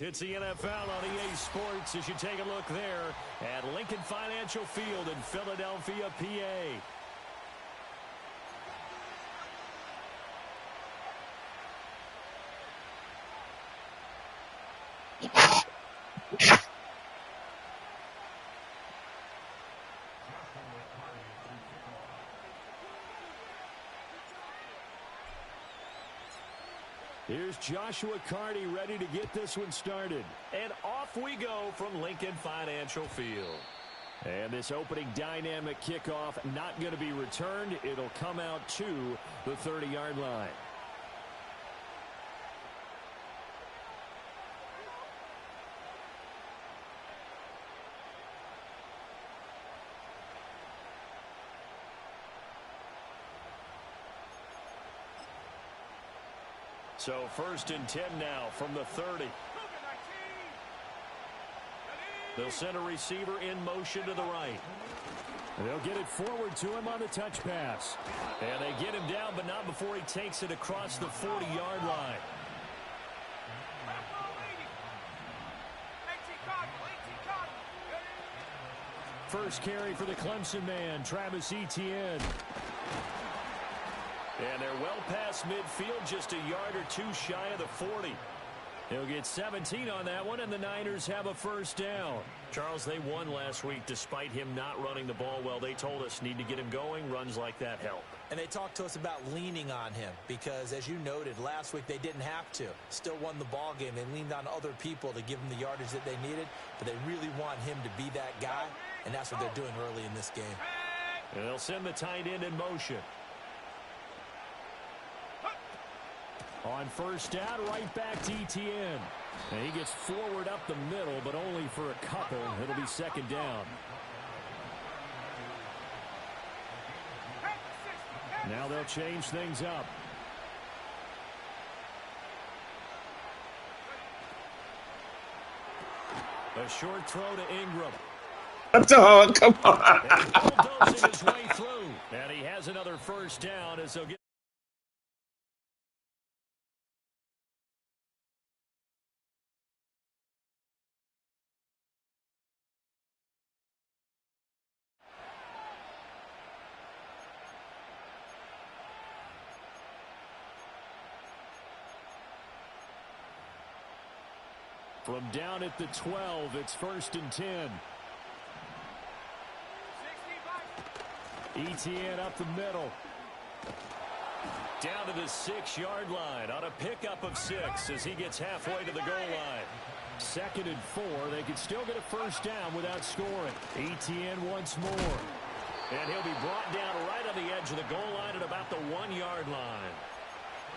It's the NFL on EA Sports as you take a look there at Lincoln Financial Field in Philadelphia, PA. Here's Joshua Carty ready to get this one started. And off we go from Lincoln Financial Field. And this opening dynamic kickoff not going to be returned. It'll come out to the 30-yard line. So 1st and 10 now from the 30. They'll send a receiver in motion to the right. They'll get it forward to him on the touch pass. And they get him down, but not before he takes it across the 40-yard line. First carry for the Clemson man, Travis Etienne. And they're well past midfield, just a yard or two shy of the 40. He'll get 17 on that one, and the Niners have a first down. Charles, they won last week despite him not running the ball well. They told us need to get him going. Runs like that help. And they talked to us about leaning on him because, as you noted, last week they didn't have to. Still won the ball game. They leaned on other people to give them the yardage that they needed, but they really want him to be that guy, and that's what they're doing early in this game. And they'll send the tight end in motion. On first down, right back to Etienne. And he gets forward up the middle, but only for a couple. It'll be second down. Now they'll change things up. A short throw to Ingram. Oh, come on. And he bulldozing his way through. And he has another first down as they'll get. From down at the 12, it's 1st and 10. Etienne up the middle. Down to the 6-yard line on a pickup of 6 as he gets halfway to the goal line. 2nd and 4. They could still get a first down without scoring. Etienne once more. And he'll be brought down right on the edge of the goal line at about the 1-yard line.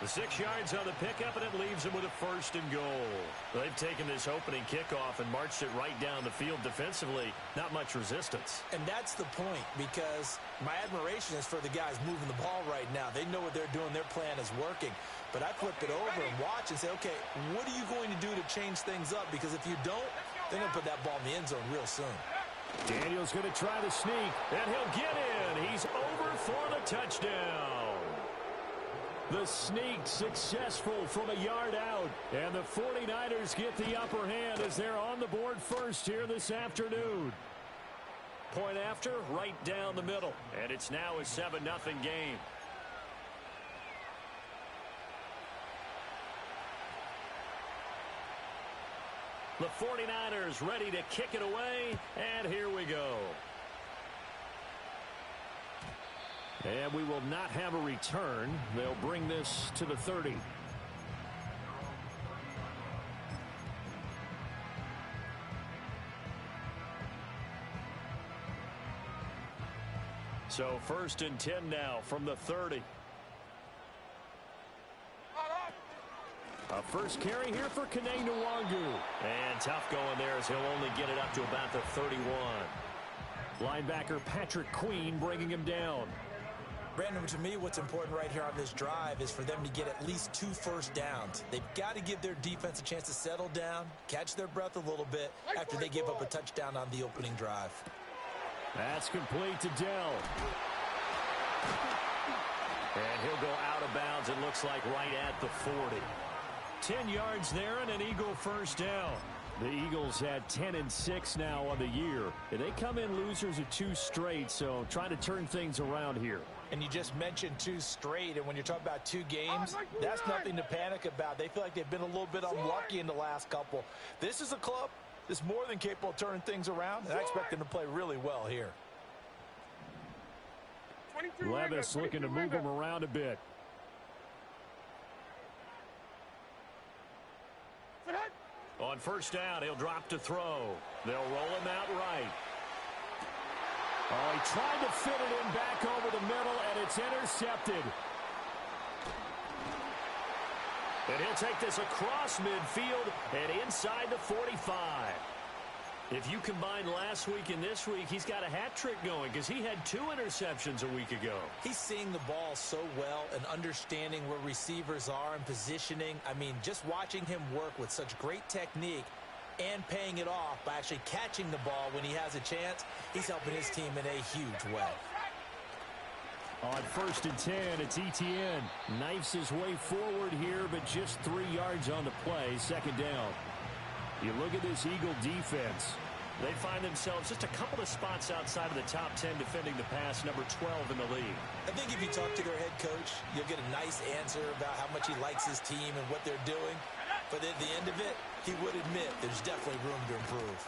The 6 yards on the pickup, and it leaves them with a 1st and goal. They've taken this opening kickoff and marched it right down the field defensively. Not much resistance. And that's the point, because my admiration is for the guys moving the ball right now. They know what they're doing. Their plan is working. But I flip it over and watch and say, okay, what are you going to do to change things up? Because if you don't, they're going to put that ball in the end zone real soon. Daniel's going to try the sneak, and he'll get in. He's over for the touchdown. The sneak successful from a yard out. And the 49ers get the upper hand as they're on the board first here this afternoon. Point after, right down the middle. And it's now a 7-0 game. The 49ers ready to kick it away. And here we go. And we will not have a return. They'll bring this to the 30. So 1st and 10 now from the 30. A first carry here for Kene Nwangu. And tough going there as he'll only get it up to about the 31. Linebacker Patrick Queen bringing him down. Brandon, to me, what's important right here on this drive is for them to get at least 2 first downs. They've got to give their defense a chance to settle down, catch their breath a little bit after they give up a touchdown on the opening drive. That's complete to Dell. And he'll go out of bounds, it looks like right at the 40. 10 yards there and an Eagle first down. The Eagles had 10-6 now on the year. They come in losers of 2 straight, so trying to turn things around here. And you just mentioned 2 straight, and when you're talking about 2 games, that's nothing to panic about. They feel like they've been a little bit unlucky in the last couple. This is a club that's more than capable of turning things around, and I expect them to play really well here. Levis looking to move him around a bit. On first down, he'll drop to throw. They'll roll him out right. Oh, he tried to fit it in back over the middle, and it's intercepted. And he'll take this across midfield and inside the 45. If you combine last week and this week, he's got a hat trick going because he had 2 interceptions a week ago. He's seeing the ball so well and understanding where receivers are and positioning. I mean, just watching him work with such great technique and paying it off by actually catching the ball when he has a chance, he's helping his team in a huge way. On first and 10, it's Etienne. Knifes his way forward here, but just 3 yards on the play, second down. You look at this Eagle defense. They find themselves just a couple of spots outside of the top 10 defending the pass, number 12 in the league. I think if you talk to their head coach, you'll get a nice answer about how much he likes his team and what they're doing. But at the end of it, he would admit there's definitely room to improve.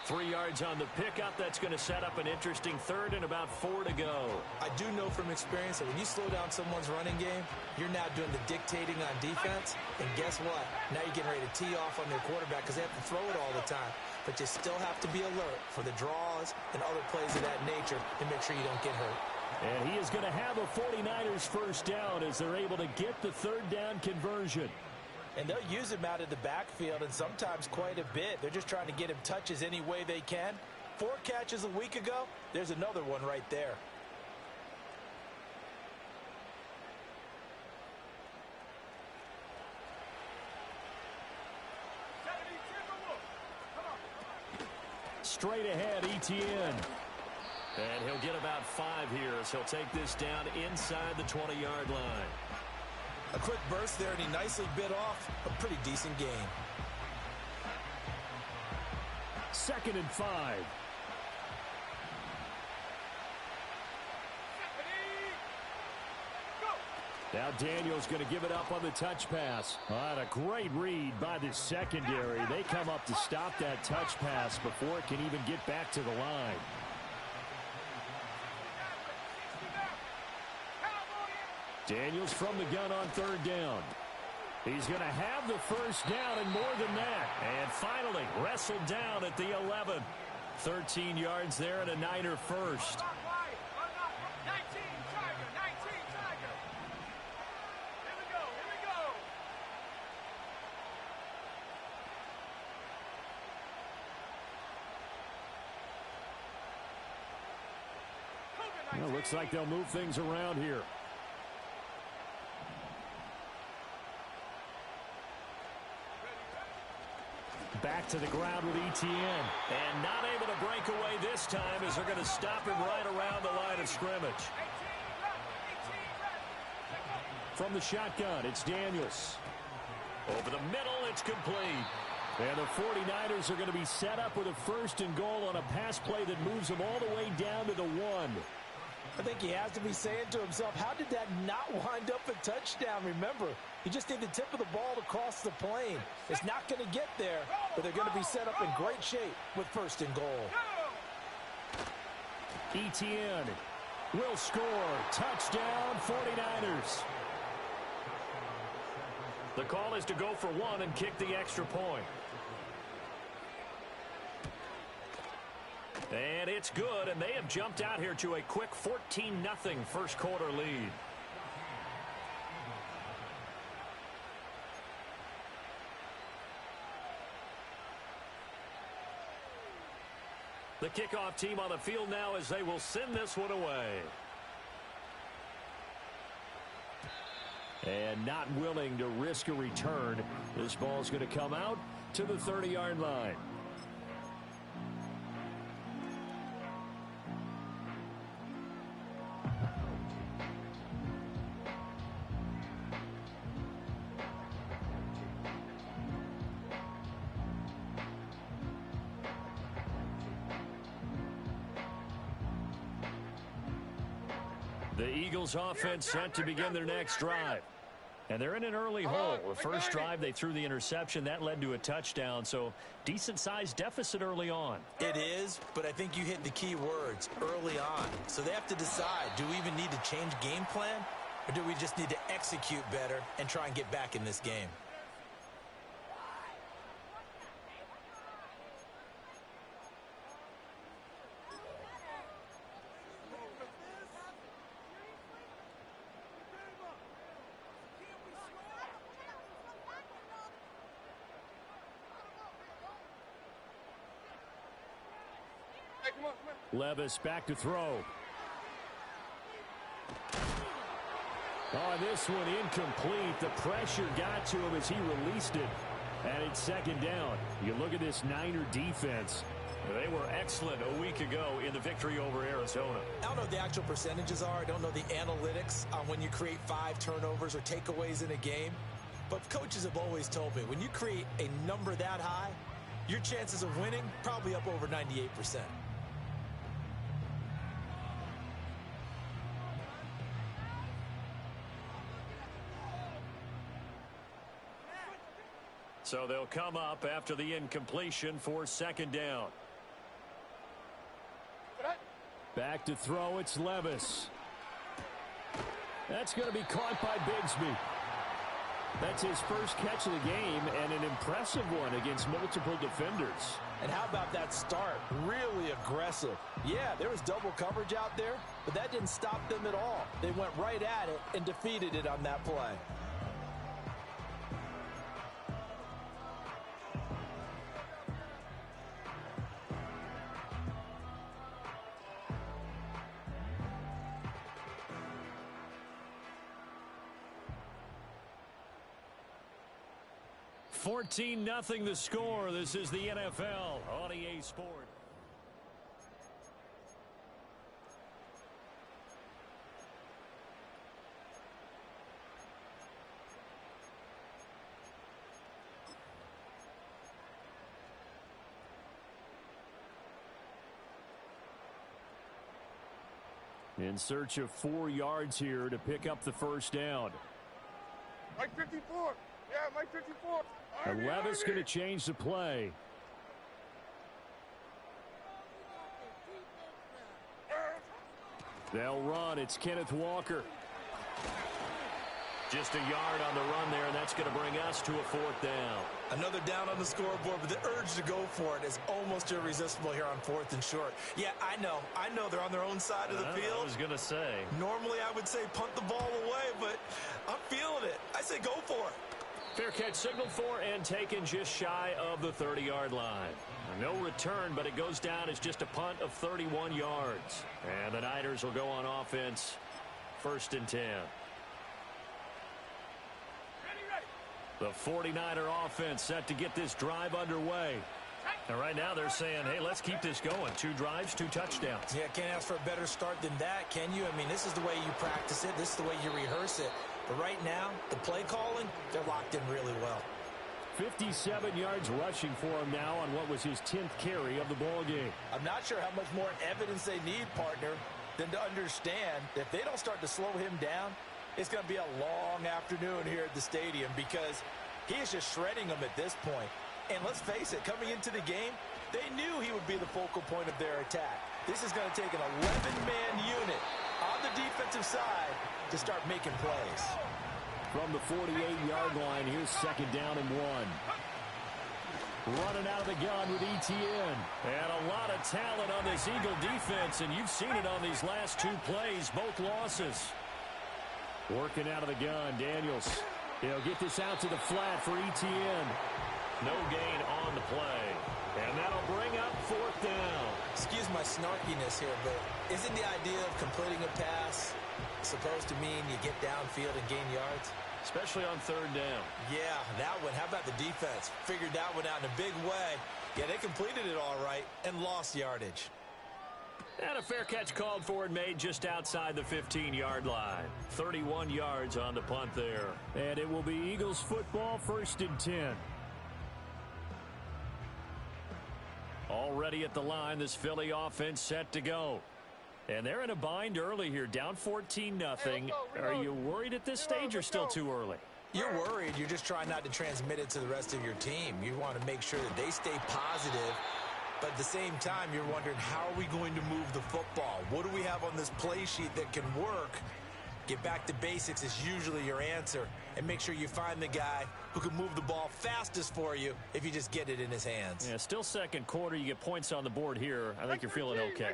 3 yards on the pickup. That's going to set up an interesting third and about 4 to go. I do know from experience that when you slow down someone's running game, you're now doing the dictating on defense. And guess what? Now you're getting ready to tee off on their quarterback because they have to throw it all the time. But you still have to be alert for the draws and other plays of that nature and make sure you don't get hurt. And he is going to have a 49ers first down as they're able to get the third down conversion. And they'll use him out of the backfield, and sometimes quite a bit. They're just trying to get him touches any way they can. 4 catches a week ago, there's another one right there. Straight ahead, Etienne. And he'll get about 5 here as he'll take this down inside the 20-yard line. A quick burst there, and he nicely bit off a pretty decent game. Second and 5. Now Daniel's going to give it up on the touch pass. A great read by the secondary. They come up to stop that touch pass before it can even get back to the line. Daniels from the gun on third down. He's going to have the first down and more than that. And finally wrestled down at the 11. 13 yards there and a Niner first. Well, looks like they'll move things around here. Back to the ground with Etienne. And not able to break away this time as they're going to stop him right around the line of scrimmage. From the shotgun, it's Daniels. Over the middle, it's complete. And the 49ers are going to be set up with a first and goal on a pass play that moves them all the way down to the 1. I think he has to be saying to himself, how did that not wind up a touchdown? Remember, you just need the tip of the ball to cross the plane. It's not going to get there, but they're going to be set up in great shape with first and goal. Etienne will score. Touchdown, 49ers. The call is to go for 1 and kick the extra point. And it's good, and they have jumped out here to a quick 14-0 first quarter lead. The kickoff team on the field now as they will send this one away. And not willing to risk a return. This ball's going to come out to the 30-yard line. The Eagles offense set to begin their next drive. And they're in an early hole. The first drive, they threw the interception. That led to a touchdown, so decent-sized deficit early on. It is, but I think you hit the key words, early on. So they have to decide, do we even need to change game plan, or do we just need to execute better and try and get back in this game? Levis back to throw. Oh, this one incomplete. The pressure got to him as he released it. And it's second down. You look at this Niner defense. They were excellent a week ago in the victory over Arizona. I don't know what the actual percentages are. I don't know the analytics on when you create 5 turnovers or takeaways in a game. But coaches have always told me, when you create a number that high, your chances of winning probably up over 98%. So they'll come up after the incompletion for second down. Back to throw, it's Levis. That's going to be caught by Bigsby. That's his first catch of the game, and an impressive one against multiple defenders. And how about that start? Really aggressive. Yeah, there was double coverage out there, but that didn't stop them at all. They went right at it and defeated it on that play. $14-0 the score. This is the NFL on EA Sport. In search of 4 yards here to pick up the first down. Mike 54. Yeah, Mike 54. And Levis going to change the play. They'll run. It's Kenneth Walker. Just a yard on the run there, and that's going to bring us to a 4th down. Another down on the scoreboard, but the urge to go for it is almost irresistible here on 4th and short. Yeah, I know they're on their own side of the field. I was going to say. Normally I would say punt the ball away, but I'm feeling it. I say go for it. Fair catch signaled for and taken just shy of the 30-yard line. No return, but it goes down as just a punt of 31 yards. And the Niners will go on offense, 1st and 10. The 49er offense set to get this drive underway. And right now they're saying, hey, let's keep this going. 2 drives, 2 touchdowns. Yeah, can't ask for a better start than that, can you? I mean, this is the way you practice it. This is the way you rehearse it. But right now, the play calling, they're locked in really well. 57 yards rushing for him now on what was his 10th carry of the ball game. I'm not sure how much more evidence they need, partner, than to understand that if they don't start to slow him down, it's going to be a long afternoon here at the stadium because he is just shredding them at this point. And let's face it, coming into the game, they knew he would be the focal point of their attack. This is going to take an 11-man unit on the defensive side to start making plays. From the 48-yard line, here's 2nd down and 1. Running out of the gun with Etienne. And a lot of talent on this Eagle defense, and you've seen it on these last 2 plays, both losses. Working out of the gun, Daniels. He'll get this out to the flat for Etienne. No gain on the play. And that'll bring up 4th down. Excuse my snarkiness here, but isn't the idea of completing a pass supposed to mean you get downfield and gain yards? Especially on 3rd down. Yeah, that one. How about the defense? Figured that one out in a big way. Yeah, they completed it all right and lost yardage. And a fair catch called for and made just outside the 15-yard line. 31 yards on the punt there. And it will be Eagles football, 1st and 10. Already at the line, this Philly offense set to go. And they're in a bind early here, down 14-0. Are you worried at this stage or still too early? You're worried. You're just trying not to transmit it to the rest of your team. You want to make sure that they stay positive. But at the same time, you're wondering, how are we going to move the football? What do we have on this play sheet that can work? Get back to basics is usually your answer. And make sure you find the guy who can move the ball fastest for you if you just get it in his hands. Yeah, still second quarter. You get points on the board here. I think you're feeling okay.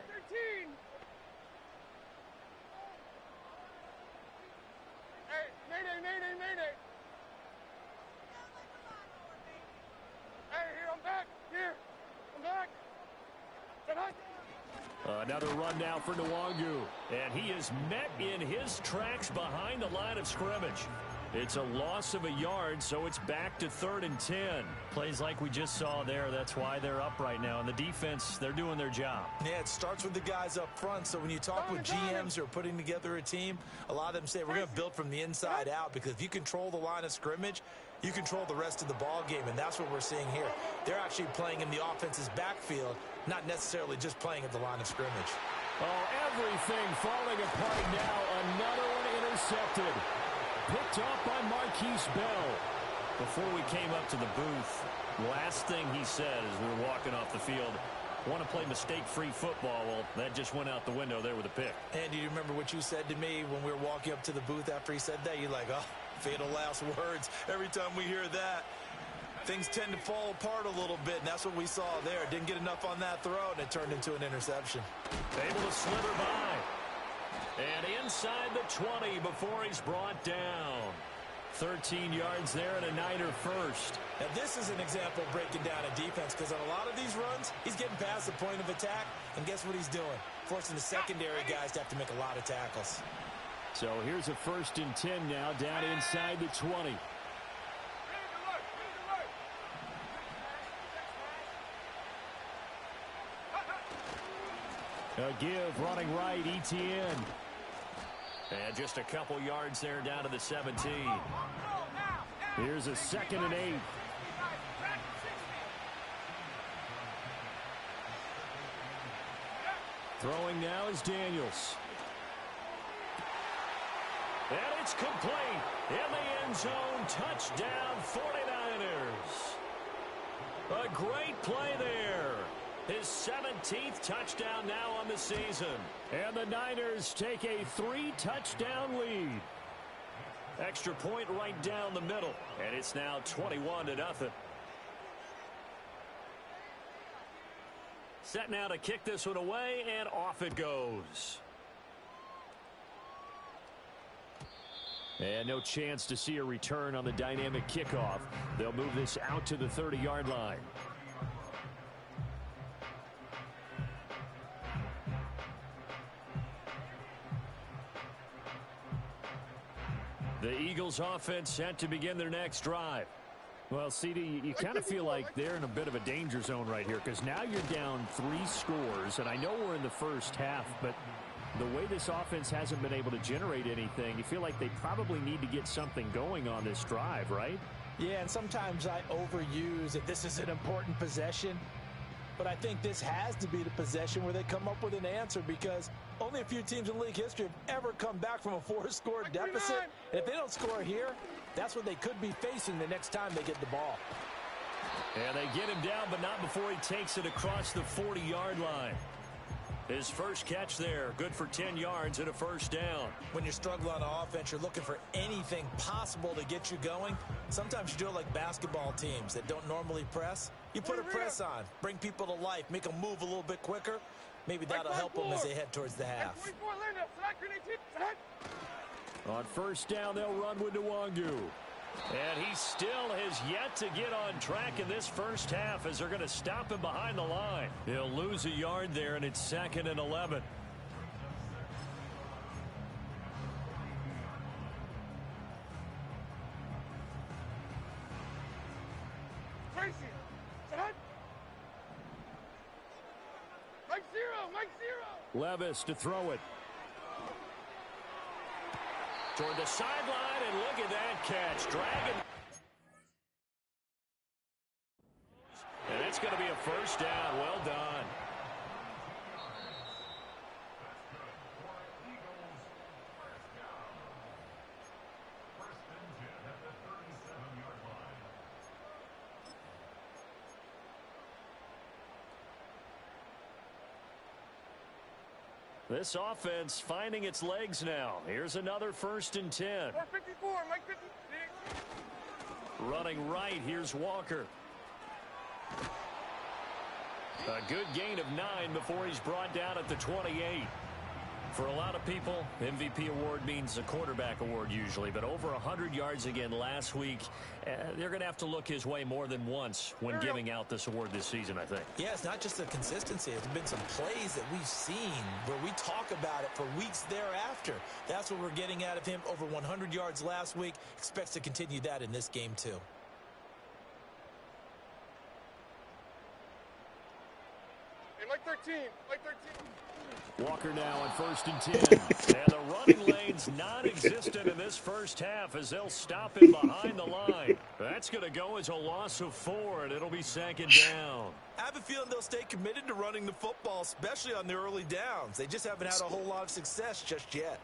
Another run now for Nwangu. And he is met in his tracks behind the line of scrimmage. It's a loss of a yard, so it's back to 3rd and 10. Plays like we just saw there. That's why they're up right now. And the defense, they're doing their job. Yeah, it starts with the guys up front. So when you talk with GMs who are putting together a team, a lot of them say we're going to build from the inside out, because if you control the line of scrimmage, you control the rest of the ball game, and that's what we're seeing here. They're actually playing in the offense's backfield, not necessarily just playing at the line of scrimmage. Oh, everything falling apart now. Another one intercepted. Picked up by Marquise Bell. Before we came up to the booth, last thing he said as we were walking off the field, want to play mistake-free football. Well, that just went out the window there with a pick. And do you remember what you said to me when we were walking up to the booth after he said that? You're like, oh, fatal last words. Every time we hear that, things tend to fall apart a little bit, and that's what we saw there. Didn't get enough on that throw, and it turned into an interception. Able to slither by. And inside the 20 before he's brought down. 13 yards there and a Niner first. Now, this is an example of breaking down a defense, because on a lot of these runs, he's getting past the point of attack, and guess what he's doing? Forcing the secondary guys to have to make a lot of tackles. So here's a 1st and 10 now, down inside the 20. A give, running right, Etienne. And just a couple yards there down to the 17. Here's a 2nd and 8. Throwing now is Daniels. And it's complete. In the end zone, touchdown 49ers. A great play there. His 17th touchdown now on the season. And the Niners take a 3-touchdown lead. Extra point right down the middle. And it's now 21-0. Set now to kick this one away, and off it goes. And no chance to see a return on the dynamic kickoff. They'll move this out to the 30-yard line. The Eagles offense set to begin their next drive. Well, CD, you kind of feel like they're in a bit of a danger zone right here, because now you're down 3 scores, and I know we're in the first half, but the way this offense hasn't been able to generate anything, you feel like they probably need to get something going on this drive, right? Yeah, and sometimes I overuse that this is an important possession. But I think this has to be the possession where they come up with an answer, because only a few teams in league history have ever come back from a 4-score deficit. And if they don't score here, that's what they could be facing the next time they get the ball. And they get him down, but not before he takes it across the 40-yard line. His first catch there, good for 10 yards and a first down. When you're struggling on offense, you're looking for anything possible to get you going. Sometimes you do it like basketball teams that don't normally press. You put a press on, bring people to life, make them move a little bit quicker. Maybe that'll help them as they head towards the half. On first down, they'll run with Nwangu. And he still has yet to get on track in this first half, as they're going to stop him behind the line. He'll lose a yard there, and it's 2nd and 11. Tracy, set. Mike zero. Levis to throw it. Toward the sideline, and look at that catch. Dragon. And that's going to be a first down. Well done. This offense finding its legs now. Here's another 1st and 10. 54, Mike 56. Running right, here's Walker. A good gain of 9 before he's brought down at the 28. For a lot of people, MVP award means a quarterback award usually, but over 100 yards again last week, they're going to have to look his way more than once when giving out this award this season, I think. Yeah, it's not just the consistency. It's been some plays that we've seen where we talk about it for weeks thereafter. That's what we're getting out of him. Over 100 yards last week. Expects to continue that in this game, too. Hey, Mike 13, Mike 13. Walker now on 1st and 10. And the running lane's non-existent in this first half as they'll stop him behind the line. That's going to go as a loss of 4, and it'll be 2nd down. I have a feeling they'll stay committed to running the football, especially on the early downs. They just haven't had a whole lot of success just yet.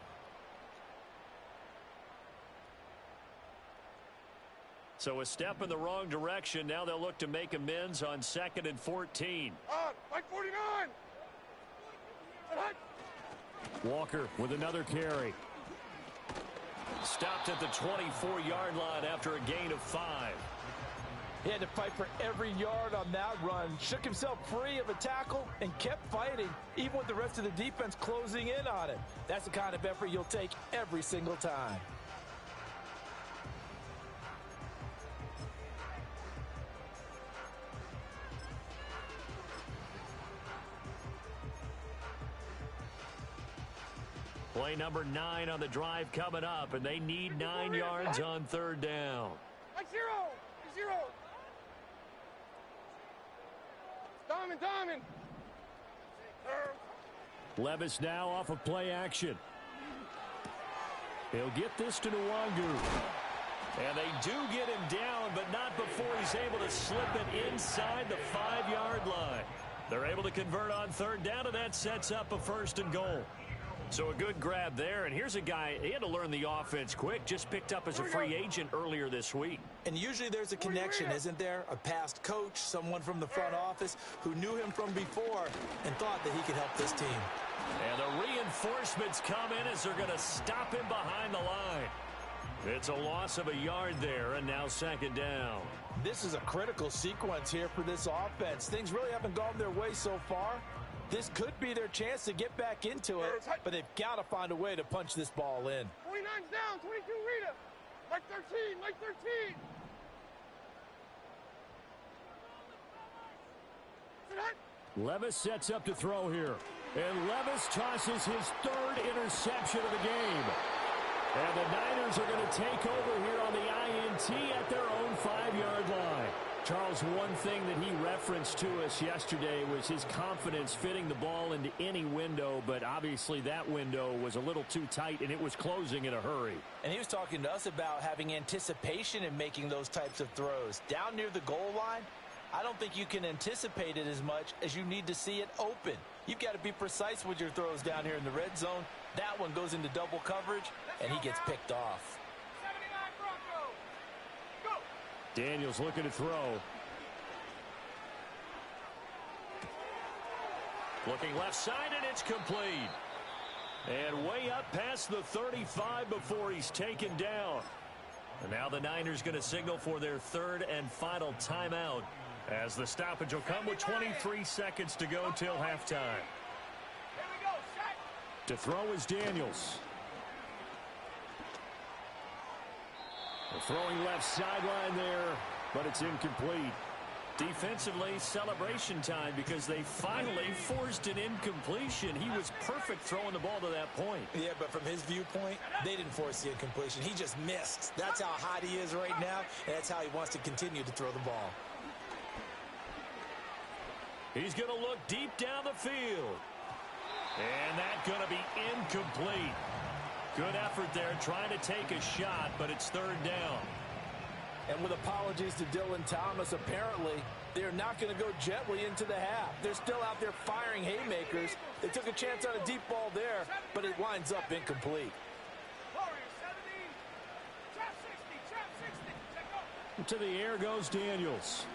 So a step in the wrong direction. Now they'll look to make amends on 2nd and 14. Mike 49. Walker with another carry. Stopped at the 24-yard line after a gain of 5. He had to fight for every yard on that run. Shook himself free of a tackle and kept fighting, even with the rest of the defense closing in on him. That's the kind of effort you'll take every single time. Play number 9 on the drive coming up, and they need 9 yards on 3rd down. Mike 0. Diamond. Levis now off of play action. He'll get this to Nwangu. And they do get him down, but not before he's able to slip it inside the 5-yard line. They're able to convert on 3rd down, and that sets up a 1st and goal. So a good grab there, and here's a guy, he had to learn the offense quick, just picked up as a free agent earlier this week. And usually there's a connection, isn't there? A past coach, someone from the front office who knew him from before and thought that he could help this team. And the reinforcements come in as they're going to stop him behind the line. It's a loss of a yard there, and now 2nd down. This is a critical sequence here for this offense. Things really haven't gone their way so far. This could be their chance to get back into it, but they've got to find a way to punch this ball in. 29's down, 22 Rita. Mike 13. Levis sets up to throw here. And Levis tosses his 3rd interception of the game. And the Niners are going to take over here on the INT at their own 5-yard line. Charles, one thing that he referenced to us yesterday was his confidence fitting the ball into any window, but obviously that window was a little too tight, and it was closing in a hurry. And he was talking to us about having anticipation in making those types of throws. Down near the goal line, I don't think you can anticipate it as much as you need to see it open. You've got to be precise with your throws down here in the red zone. That one goes into double coverage, and he gets picked off. Daniels looking to throw. Looking left side, and it's complete. And way up past the 35 before he's taken down. And now the Niners going to signal for their 3rd and final timeout as the stoppage will come with 23 seconds to go till halftime. To throw is Daniels. The throwing left sideline there, but it's incomplete. Defensively, celebration time because they finally forced an incompletion. He was perfect throwing the ball to that point. Yeah, but from his viewpoint, they didn't force the incompletion. He just missed. That's how hot he is right now, and that's how he wants to continue to throw the ball. He's going to look deep down the field. And that's going to be incomplete. Good effort there trying to take a shot, but it's 3rd down. And with apologies to Dylan Thomas, apparently they're not going to go gently into the half. They're still out there firing haymakers. They took a chance on a deep ball there, but it winds up incomplete. To the air goes Daniels.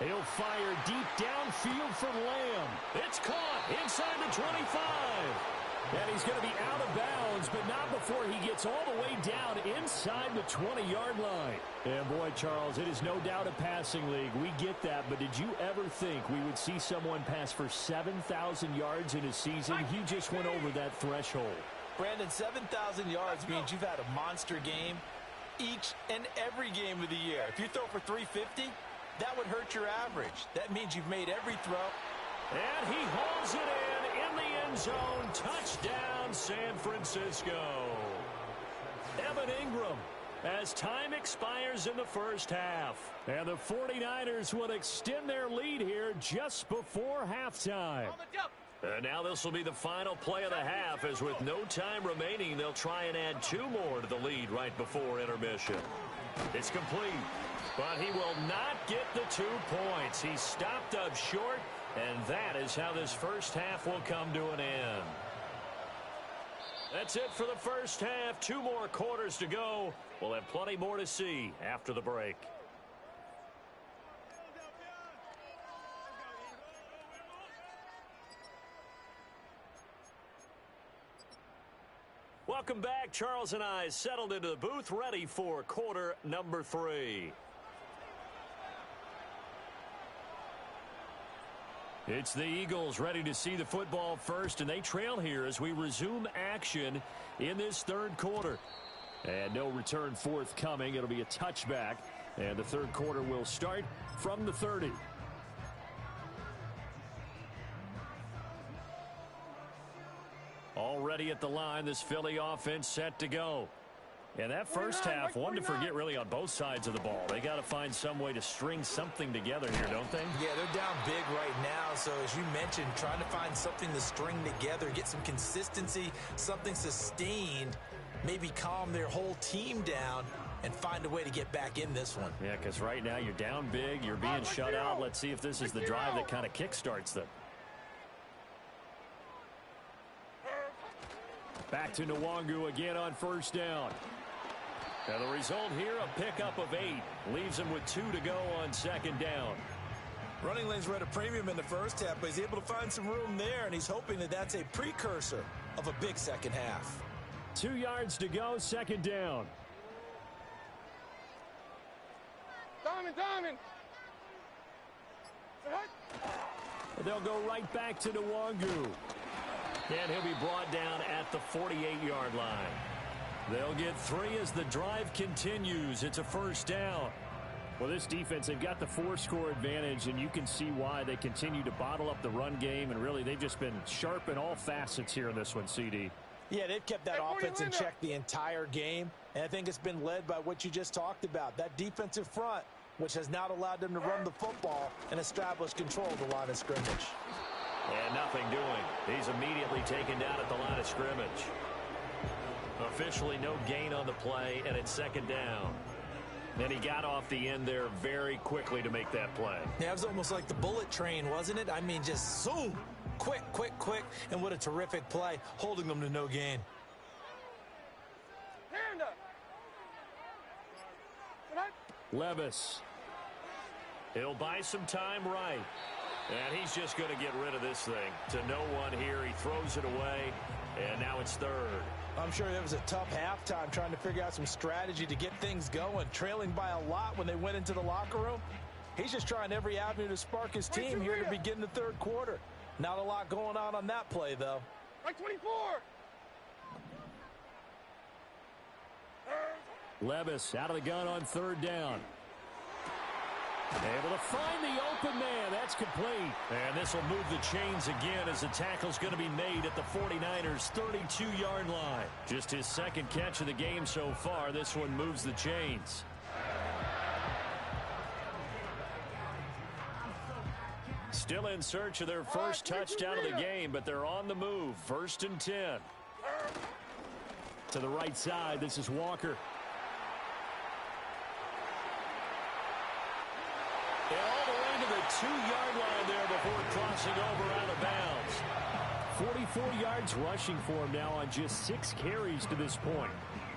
He'll fire deep downfield for Lamb. It's caught inside the 25. And he's going to be out of bounds, but not before he gets all the way down inside the 20-yard line. And boy, Charles, it is no doubt a passing league. We get that, but did you ever think we would see someone pass for 7,000 yards in a season? He just went over that threshold. Brandon, 7,000 yards means you've had a monster game each and every game of the year. If you throw for 350, that would hurt your average. That means you've made every throw. And he hauls it in the end zone. Touchdown, San Francisco. Evan Ingram, as time expires in the first half. And the 49ers will extend their lead here just before halftime. And now this will be the final play of the half, as with no time remaining, they'll try and add 2 more to the lead right before intermission. It's complete, but he will not get the 2 points. He stopped up short, and that is how this first half will come to an end. That's it for the first half. 2 more quarters to go. We'll have plenty more to see after the break. Welcome back. Charles and I settled into the booth, ready for quarter number 3. It's the Eagles ready to see the football first, and they trail here as we resume action in this third quarter. And no return forthcoming. It'll be a touchback, and the third quarter will start from the 30. Already at the line, this Philly offense set to go. And that first half, one to forget really on both sides of the ball. They got to find some way to string something together here, don't they? Yeah, they're down big right now. So as you mentioned, trying to find something to string together, get some consistency, something sustained, maybe calm their whole team down and find a way to get back in this one. Yeah, because right now you're down big, you're being shut out. Let's see if this is the drive that kind of kickstarts them. Back to Nwangu again on first down. And the result here, a pickup of 8. Leaves him with 2 to go on second down. Running lanes were at a premium in the first half, but he's able to find some room there, and he's hoping that that's a precursor of a big second half. 2 yards to go, second down. Diamond. They'll go right back to Nwangu. And he'll be brought down at the 48-yard line. They'll get 3 as the drive continues. It's a first down. Well, this defense, they've got the 4-score advantage, and you can see why they continue to bottle up the run game, and really they've just been sharp in all facets here in this one, CD. Yeah, they've kept that offense in check the entire game, and I think it's been led by what you just talked about, that defensive front, which has not allowed them to run the football and establish control of the line of scrimmage. And nothing doing. He's immediately taken down at the line of scrimmage. Officially no gain on the play, and it's second down. And he got off the end there very quickly to make that play. Yeah, it was almost like the bullet train, wasn't it? I mean, just zoom. Quick. And what a terrific play, holding them to no gain. Hand up. Levis. He'll buy some time right. And he's just going to get rid of this thing. To no one here. He throws it away. And now it's third. I'm sure it was a tough halftime trying to figure out some strategy to get things going. Trailing by a lot when they went into the locker room. He's just trying every avenue to spark his team here to begin the third quarter. Not a lot going on that play, though. Like 24. Levis out of the gun on third down. Able to find the open man. That's complete. And this will move the chains again as the tackle's going to be made at the 49ers' 32-yard line. Just his second catch of the game so far. This one moves the chains. Still in search of their first touchdown of the game, but they're on the move. 1st and 10. To the right side, this is Walker. And all the way to the 2-yard line there before crossing over out of bounds. 44 yards rushing for him now on just 6 carries to this point.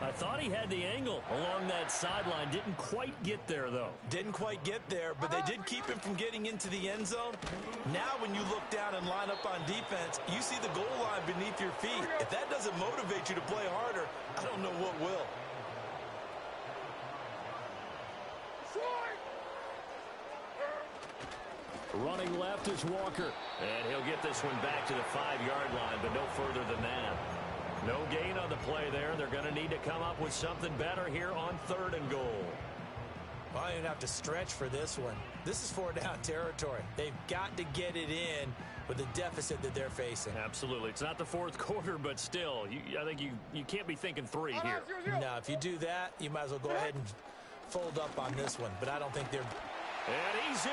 I thought he had the angle along that sideline. Didn't quite get there, though. Didn't quite get there, but they did keep him from getting into the end zone. Now when you look down and line up on defense, you see the goal line beneath your feet. If that doesn't motivate you to play harder, I don't know what will. Running left is Walker. And he'll get this one back to the 5-yard line, but no further than that. No gain on the play there. They're going to need to come up with something better here on 3rd and goal. Well, I don't have to stretch for this one. This is 4-down territory. They've got to get it in with the deficit that they're facing. Absolutely. It's not the 4th quarter, but still, I think you can't be thinking 3 here. Now, if you do that, you might as well go ahead and fold up on this one. But I don't think they're... And he's in.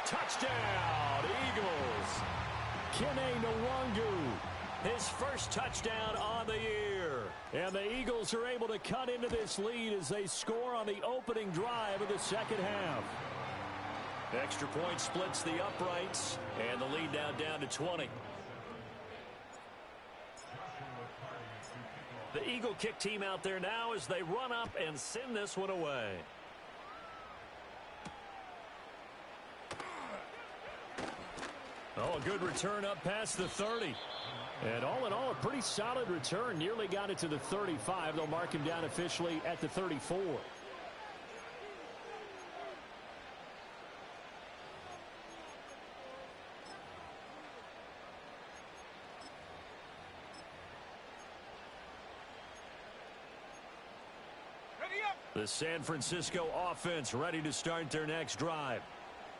Touchdown, Eagles. Kene Nwangu, his first touchdown on the year. And the Eagles are able to cut into this lead as they score on the opening drive of the second half. Extra point splits the uprights, and the lead now down to 20. The Eagle kick team out there now as they run up and send this one away. Oh, a good return up past the 30. And all in all, a pretty solid return. Nearly got it to the 35. They'll mark him down officially at the 34. The San Francisco offense ready to start their next drive.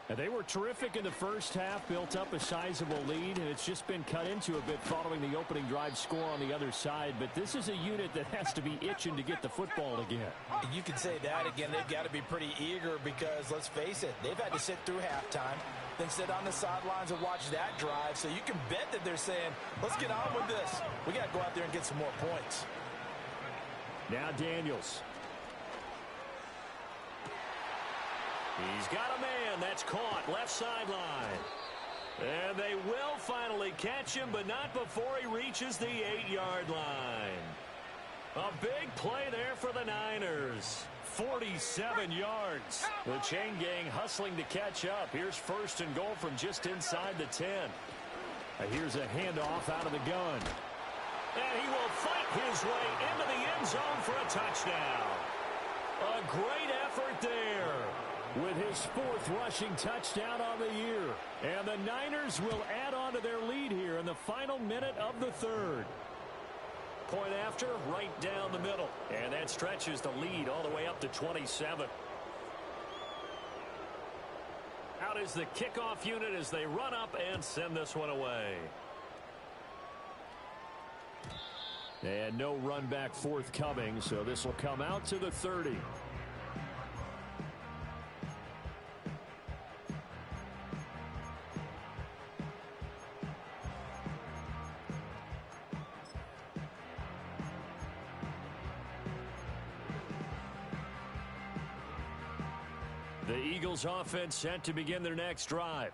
And they were terrific in the first half, built up a sizable lead, and it's just been cut into a bit following the opening drive score on the other side. But this is a unit that has to be itching to get the football again. You can say that again. They've got to be pretty eager because, let's face it, they've had to sit through halftime, then sit on the sidelines and watch that drive. So you can bet that they're saying, let's get on with this. We got to go out there and get some more points. Now Daniels. He's got a man that's caught left sideline. And they will finally catch him, but not before he reaches the 8-yard line. A big play there for the Niners. 47 yards. The chain gang hustling to catch up. Here's 1st and goal from just inside the 10. Here's a handoff out of the gun. And he will fight his way into the end zone for a touchdown. A great effort there, with his 4th rushing touchdown on the year. And the Niners will add on to their lead here in the final minute of the 3rd. Point after, right down the middle. And that stretches the lead all the way up to 27. Out is the kickoff unit as they run up and send this one away. And no run back forthcoming, so this will come out to the 30. The Eagles offense set to begin their next drive.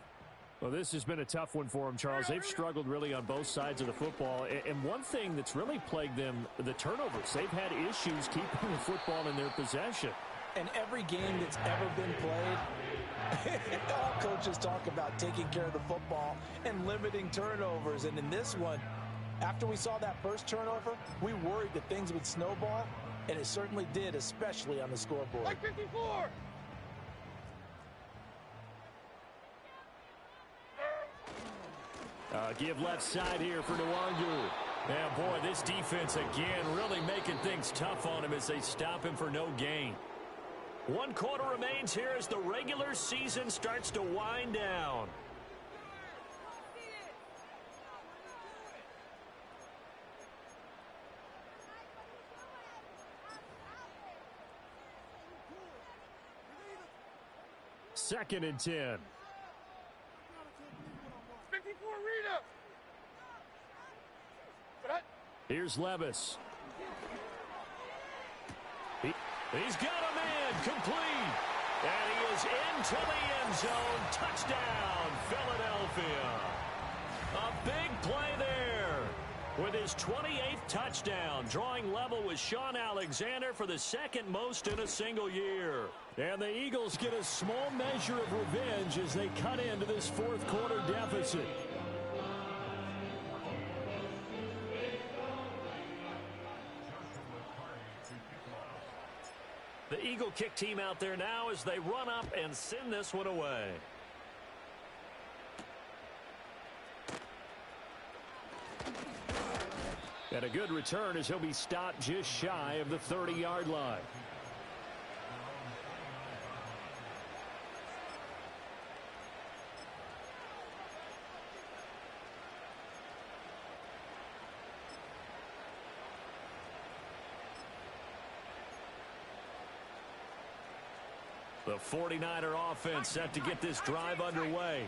Well, this has been a tough one for them, Charles. They've struggled really on both sides of the football. And one thing that's really plagued them, the turnovers. They've had issues keeping the football in their possession. And every game that's ever been played, all coaches talk about taking care of the football and limiting turnovers. And in this one, after we saw that first turnover, we worried that things would snowball, and it certainly did, especially on the scoreboard. Like 54! Give left side here for Nwangu. And boy, this defense again really making things tough on him as they stop him for no gain. 1 quarter remains here as the regular season starts to wind down. Second and 10. 54 Rita. Here's Levis. He's got a man complete. And he is into the end zone. Touchdown, Philadelphia. A big play there. with his 28th touchdown, drawing level with Sean Alexander for the second most in a single year. And the Eagles get a small measure of revenge as they cut into this fourth quarter deficit. The Eagle kick team out there now as they run up and send this one away. And a good return as he'll be stopped just shy of the 30-yard line. The 49er offense set to get this drive underway.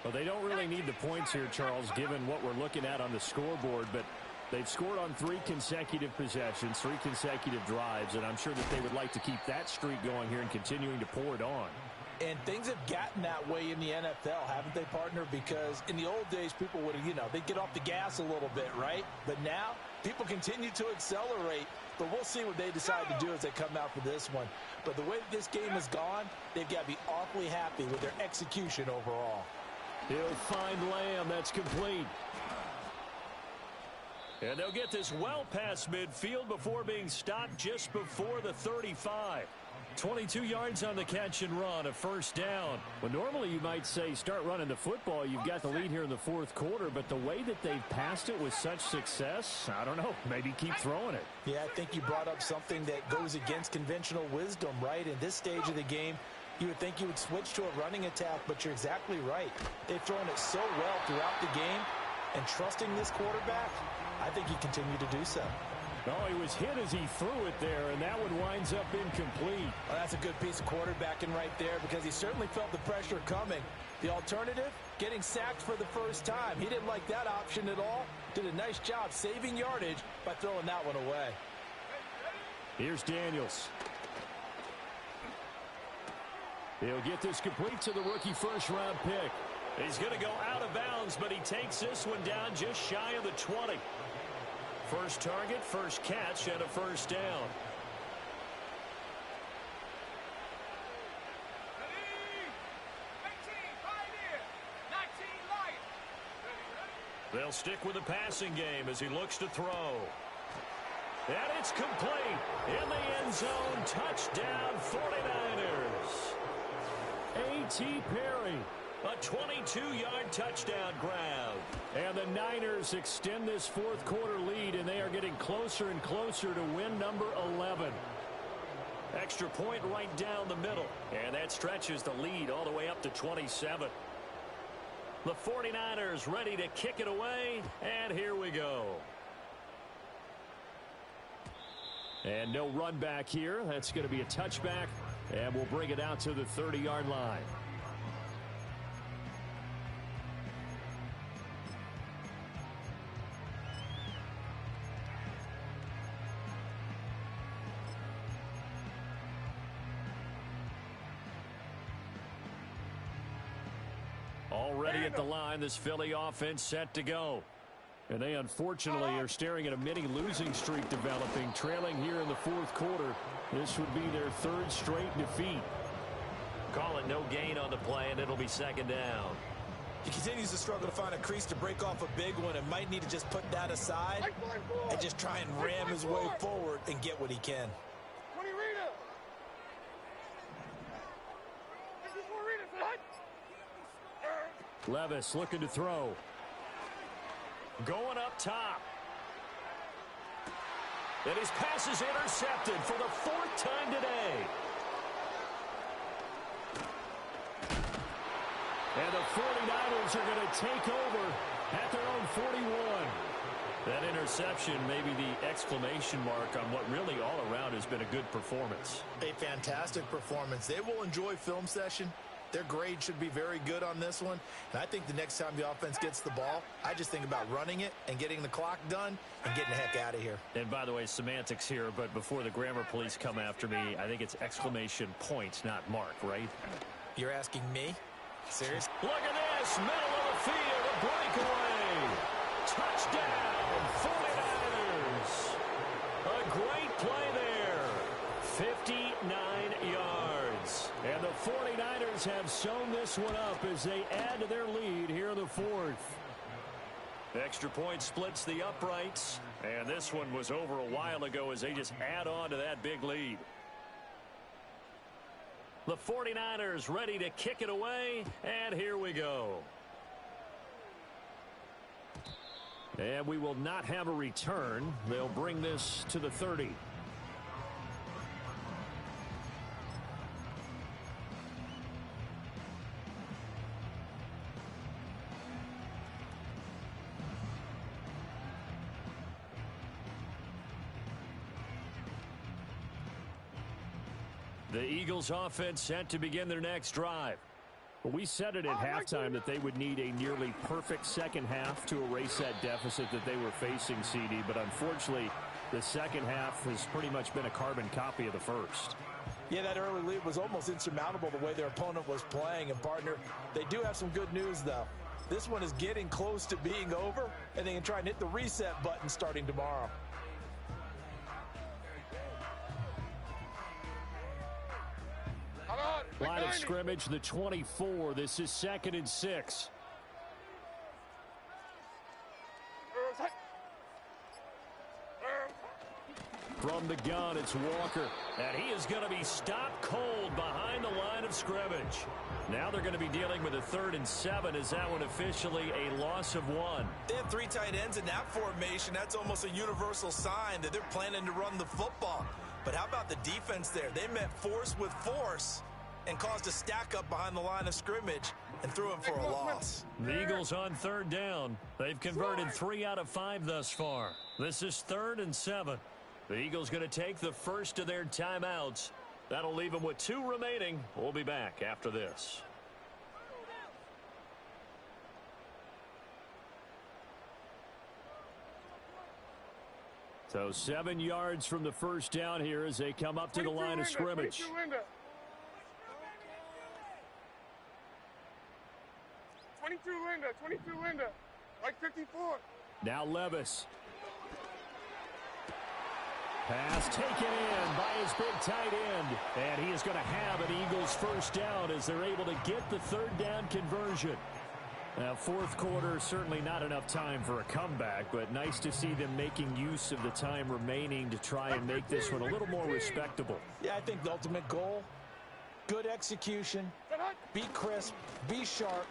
Well, they don't really need the points here, Charles, given what we're looking at on the scoreboard, but they've scored on 3 consecutive possessions, 3 consecutive drives, and I'm sure that they would like to keep that streak going here and continuing to pour it on. And things have gotten that way in the NFL, haven't they, partner? Because in the old days, people would, they'd get off the gas a little bit, right? But now, people continue to accelerate. But we'll see what they decide to do as they come out for this one. But the way this game has gone, they've got to be awfully happy with their execution overall. He'll find Lamb. That's complete. And they'll get this well past midfield before being stopped just before the 35. 22 yards on the catch and run, a first down. Well, normally you might say start running the football. You've got the lead here in the fourth quarter, but the way that they've passed it with such success, I don't know, maybe keep throwing it. Yeah, I think you brought up something that goes against conventional wisdom, right? In this stage of the game, you would think you would switch to a running attack, but you're exactly right. They've thrown it so well throughout the game, and trusting this quarterback, I think he continued to do so. Oh, he was hit as he threw it there, and that one winds up incomplete. Well, that's a good piece of quarterbacking right there because he certainly felt the pressure coming. The alternative, getting sacked for the first time. He didn't like that option at all. Did a nice job saving yardage by throwing that one away. Here's Daniels. He'll get this complete to the rookie first-round pick. He's going to go out of bounds, but he takes this one down just shy of the 20. First target, first catch, and a first down. They'll stick with the passing game as he looks to throw. And it's complete. In the end zone, touchdown 49ers. A.T. Perry. A 22-yard touchdown grab. And the Niners extend this fourth quarter lead, and they are getting closer and closer to win number 11. Extra point right down the middle. And that stretches the lead all the way up to 27. The 49ers ready to kick it away, and here we go. And no run back here. That's going to be a touchback, and we'll bring it out to the 30-yard line. Already at the line, this Philly offense set to go. And they unfortunately are staring at a mini losing streak developing, trailing here in the fourth quarter. This would be their third straight defeat. Call it no gain on the play, and it'll be second down. He continues to struggle to find a crease to break off a big one and might need to just put that aside and just try and ram his way forward and get what he can. Levis looking to throw. Going up top. And his pass is intercepted for the fourth time today. And the 49ers are going to take over at their own 41. That interception may be the exclamation mark on what really all around has been a good performance. A fantastic performance. They will enjoy film session. Their grade should be very good on this one. And I think the next time the offense gets the ball, I just think about running it and getting the clock done and getting the heck out of here. And by the way, semantics here, but before the grammar police come after me, I think it's exclamation point, not mark, right? You're asking me? Serious? Look at this, middle of the field, a breakaway. touchdown, 49ers. A great play there. 59 yards. And the 49ers have sewn this one up as they add to their lead here in the fourth. Extra point splits the uprights. And this one was over a while ago as they just add on to that big lead. The 49ers ready to kick it away. And here we go. And we will not have a return. They'll bring this to the 30. The Eagles offense set to begin their next drive. We said it at halftime that they would need a nearly perfect second half to erase that deficit that they were facing, CD. But unfortunately, the second half has pretty much been a carbon copy of the first. Yeah, that early lead was almost insurmountable the way their opponent was playing. And, partner, they do have some good news, though. This one is getting close to being over, and they can try and hit the reset button starting tomorrow. Line of scrimmage, the 24. This is 2nd and 6. From the gun, it's Walker. And he is going to be stopped cold behind the line of scrimmage. Now they're going to be dealing with a 3rd and 7. Is that one officially a loss of 1? They have 3 tight ends in that formation. That's almost a universal sign that they're planning to run the football. But how about the defense there? They met force with force and caused a stack up behind the line of scrimmage and threw him for a loss. The Eagles on 3rd down. They've converted 3 out of 5 thus far. This is 3rd and 7. The Eagles going to take the first of their timeouts. That'll leave them with 2 remaining. We'll be back after this. So 7 yards from the first down here as they come up to the line of scrimmage. 22 Linda, like 54. Now Levis. Pass taken in by his big tight end. And he is going to have an Eagles first down as they're able to get the 3rd down conversion. Now, 4th quarter, certainly not enough time for a comeback, but nice to see them making use of the time remaining to try and make this one a little more respectable. Yeah, I think the ultimate goal, good execution, be crisp, be sharp,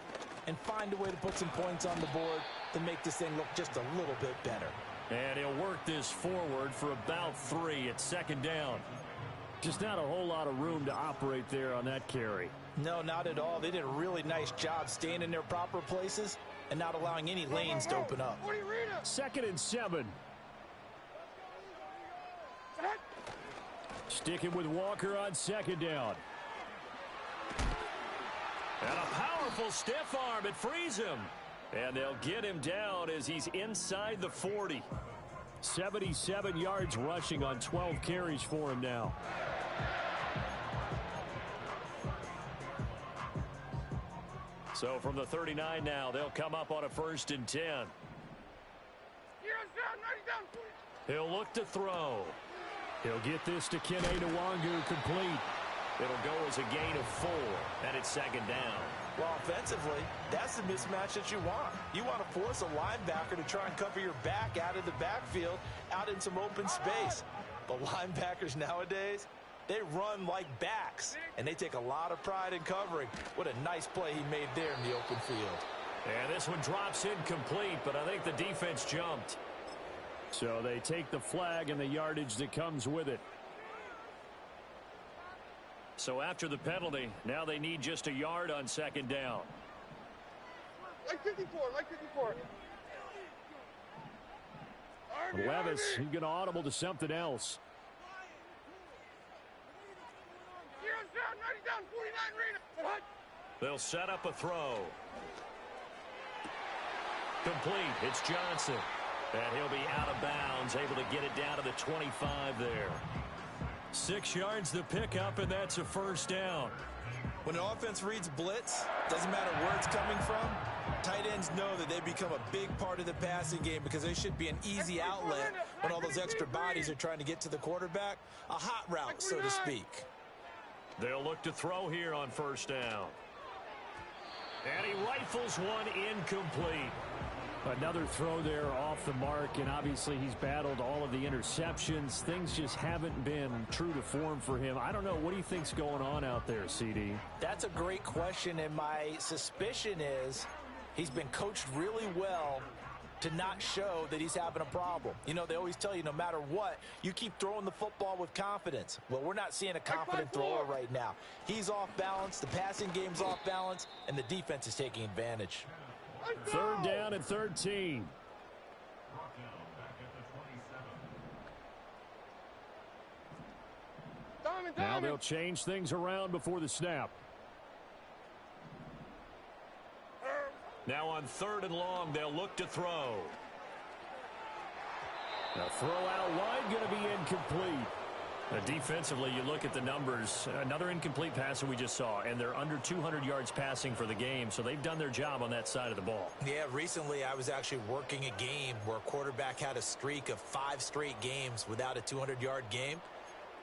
and find a way to put some points on the board to make this thing look just a little bit better. And he'll work this forward for about 3 at 2nd down. Just not a whole lot of room to operate there on that carry. No, not at all. They did a really nice job staying in their proper places and not allowing any lanes to open up. 2nd and 7. Sticking with Walker on 2nd down. And a powerful stiff arm. It frees him. And they'll get him down as he's inside the 40. 77 yards rushing on 12 carries for him now. So from the 39 now, they'll come up on a 1st and 10. He'll look to throw. He'll get this to Kene Nwangu complete. It'll go as a gain of 4, and it's 2nd down. Well, offensively, that's the mismatch that you want. You want to force a linebacker to try and cover your back out of the backfield, out in some open space. But linebackers nowadays, they run like backs, and they take a lot of pride in covering. What a nice play he made there in the open field. And this one drops incomplete, but I think the defense jumped. So they take the flag and the yardage that comes with it. So after the penalty, now they need just a yard on 2nd down. Like 54. Levis, he's going to audible to something else. They'll set up a throw. Complete. It's Johnson. And he'll be out of bounds, able to get it down to the 25 there. 6 yards the pickup, and that's a 1st down. When an offense reads blitz, doesn't matter where it's coming from, tight ends know that they become a big part of the passing game because they should be an easy outlet when all those extra bodies are trying to get to the quarterback. A hot route, so to speak. They'll look to throw here on first down. And he rifles one incomplete. Another throw there off the mark, and obviously he's battled all of the interceptions. Things just haven't been true to form for him. I don't know. What do you think's going on out there, CD? That's a great question, and my suspicion is he's been coached really well to not show that he's having a problem. You know, they always tell you no matter what, you keep throwing the football with confidence. Well, we're not seeing a confident thrower right now. He's off balance, the passing game's off balance, and the defense is taking advantage. Third down and 13. Now they'll change things around before the snap. Now on 3rd and long, they'll look to throw. The throw out wide going to be incomplete. Defensively, you look at the numbers. Another incomplete pass that we just saw, and they're under 200 yards passing for the game, so they've done their job on that side of the ball. Yeah, recently I was actually working a game where a quarterback had a streak of 5 straight games without a 200-yard game,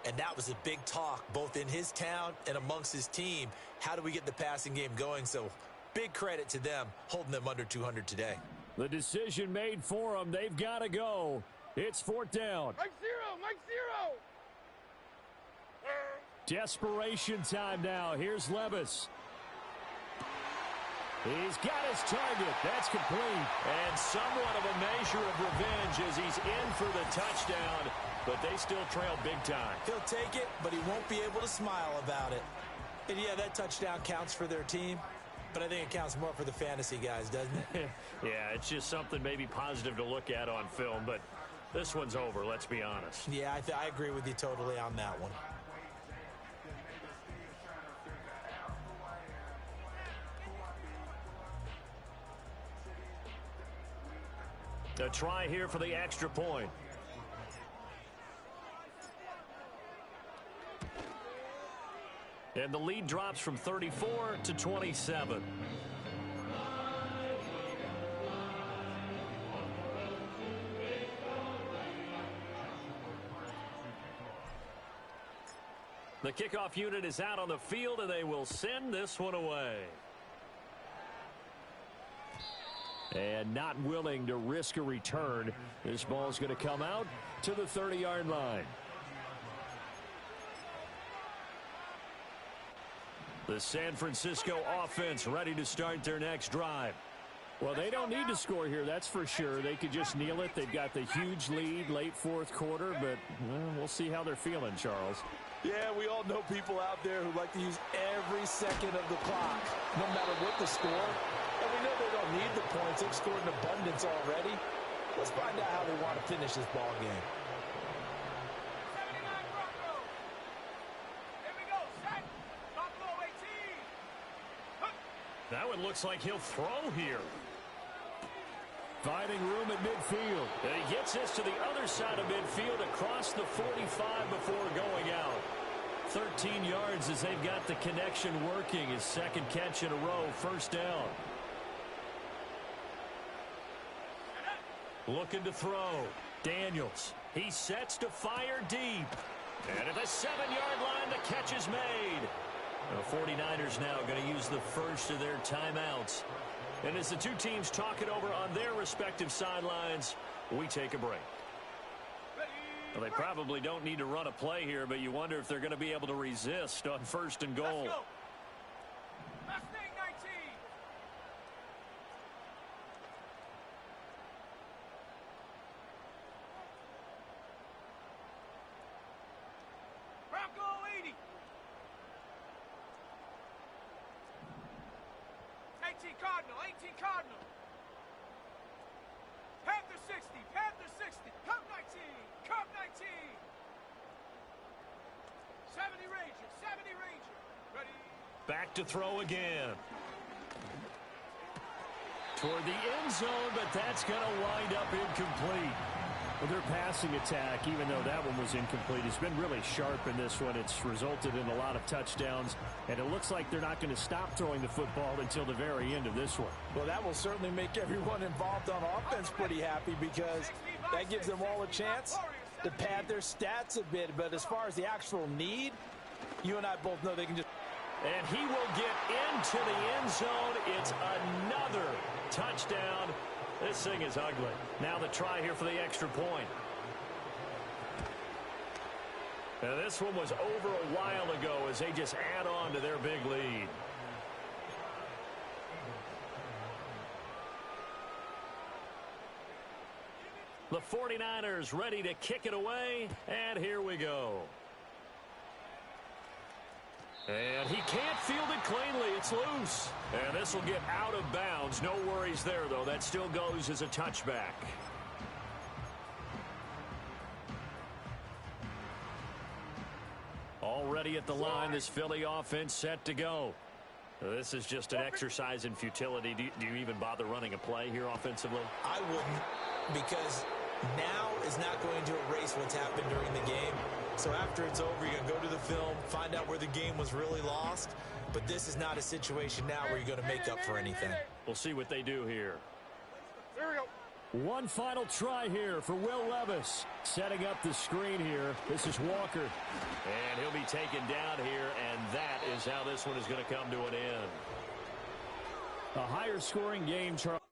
and that was a big talk both in his town and amongst his team. How do we get the passing game going? So big credit to them holding them under 200 today. The decision made for them. They've got to go. It's 4th down. Mike zero, Mike zero. Desperation time now. Here's Levis. He's got his target. That's complete. And somewhat of a measure of revenge as he's in for the touchdown, but they still trail big time. He'll take it, but he won't be able to smile about it. And yeah, that touchdown counts for their team, but I think it counts more for the fantasy guys, doesn't it? Yeah, it's just something maybe positive to look at on film, but this one's over, let's be honest. Yeah, I agree with you totally on that one. A try here for the extra point. And the lead drops from 34 to 27. The kickoff unit is out on the field, and they will send this one away. And not willing to risk a return. This ball's going to come out to the 30-yard line. The San Francisco offense ready to start their next drive. Well, they don't need to score here, that's for sure. They could just kneel it. They've got the huge lead late 4th quarter, but we'll see how they're feeling, Charles. Yeah, we all know people out there who like to use every second of the clock, no matter what the score. And we know they don't need the points. They've scored in abundance already. Let's find out how they want to finish this ball game. 79 Broncos. Here we go. Set. Buffalo 18. That one looks like he'll throw here. Finding room at midfield. And he gets this to the other side of midfield across the 45 before going out. 13 yards as they've got the connection working. His second catch in a row, first down. Looking to throw. Daniels. He sets to fire deep. And at the 7-yard line, the catch is made. The 49ers now going to use the first of their timeouts. And as the two teams talk it over on their respective sidelines, we take a break. Well, they probably don't need to run a play here, but you wonder if they're going to be able to resist on 1st and goal. Mustang 19. Bronco 80. 18 Cardinal, 18 Cardinal. Panther 60, Panther 60. Cup 19, Cup 19. 70 Ranger, 70 Ranger. Ready? Back to throw again. Toward the end zone, but that's going to wind up incomplete. Well, their passing attack, even though that one was incomplete, has been really sharp in this one. It's resulted in a lot of touchdowns, and it looks like they're not going to stop throwing the football until the very end of this one. Well, that will certainly make everyone involved on offense pretty happy because that gives them all a chance to pad their stats a bit. But as far as the actual need, you and I both know they can just... And he will get into the end zone. It's another touchdown. This thing is ugly. Now the try here for the extra point. Now this one was over a while ago as they just add on to their big lead. The 49ers ready to kick it away, and here we go. And he can't field it cleanly. It's loose. And this will get out of bounds. No worries there, though. That still goes as a touchback. Already at the line, this Philly offense set to go. This is just an exercise in futility. Do you even bother running a play here offensively? I wouldn't, because now is not going to erase what's happened during the game. So after it's over, you're going to go to the film, find out where the game was really lost. But this is not a situation now where you're going to make up for anything. We'll see what they do here. Here we go. One final try here for Will Levis. Setting up the screen here. This is Walker. And he'll be taken down here, and that is how this one is going to come to an end. A higher scoring game, Charles.